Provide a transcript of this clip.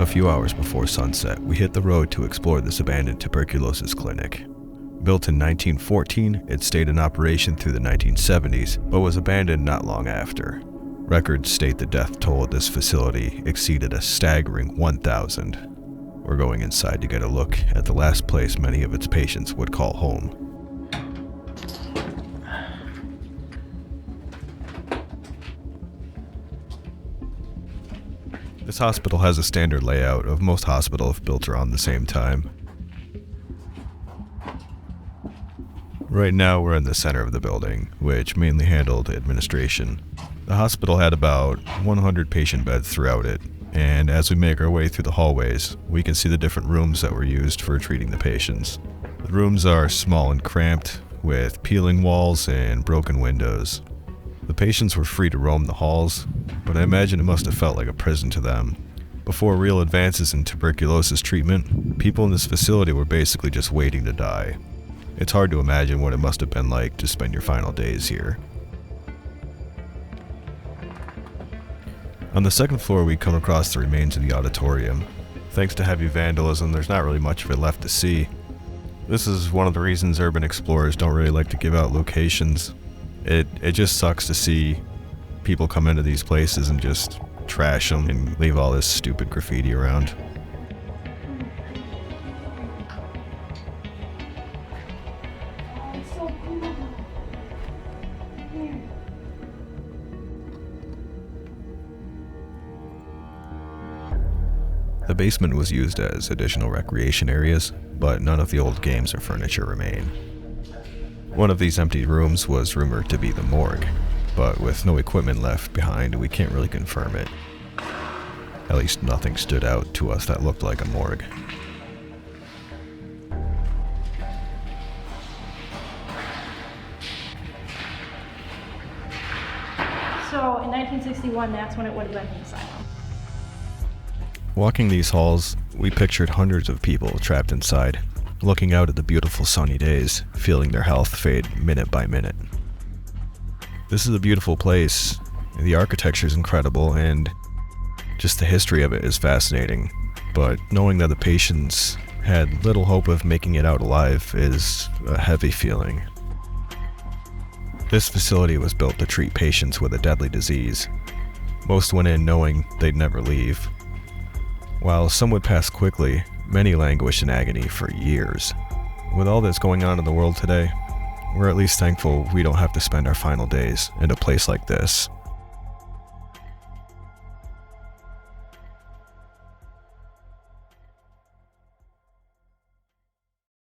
A few hours before sunset, we hit the road to explore this abandoned tuberculosis clinic. Built in 1914, it stayed in operation through the 1970s, but was abandoned not long after. Records state the death toll at this facility exceeded a staggering 1,000. We're going inside to get a look at the last place many of its patients would call home. This hospital has a standard layout of most hospitals built around the same time. Right now we're in the center of the building, which mainly handled administration. The hospital had about 100 patient beds throughout it, and as we make our way through the hallways, we can see the different rooms that were used for treating the patients. The rooms are small and cramped, with peeling walls and broken windows. The patients were free to roam the halls, but I imagine it must have felt like a prison to them. Before real advances in tuberculosis treatment, people in this facility were basically just waiting to die. It's hard to imagine what it must have been like to spend your final days here. On the second floor, we come across the remains of the auditorium. Thanks to heavy vandalism, there's not really much of it left to see. This is one of the reasons urban explorers don't really like to give out locations. It just sucks to see people come into these places and just trash them and leave all this stupid graffiti around. The basement was used as additional recreation areas, but none of the old games or furniture remain. One of these empty rooms was rumored to be the morgue, but with no equipment left behind, we can't really confirm it. At least nothing stood out to us that looked like a morgue. So in 1961, that's when it would have been the asylum. Walking these halls, we pictured hundreds of people trapped inside, looking out at the beautiful sunny days, feeling their health fade minute by minute. This is a beautiful place. The architecture is incredible, and just the history of it is fascinating. But knowing that the patients had little hope of making it out alive is a heavy feeling. This facility was built to treat patients with a deadly disease. Most went in knowing they'd never leave. While some would pass quickly, many languished in agony for years. With all that's going on in the world today, we're at least thankful we don't have to spend our final days in a place like this.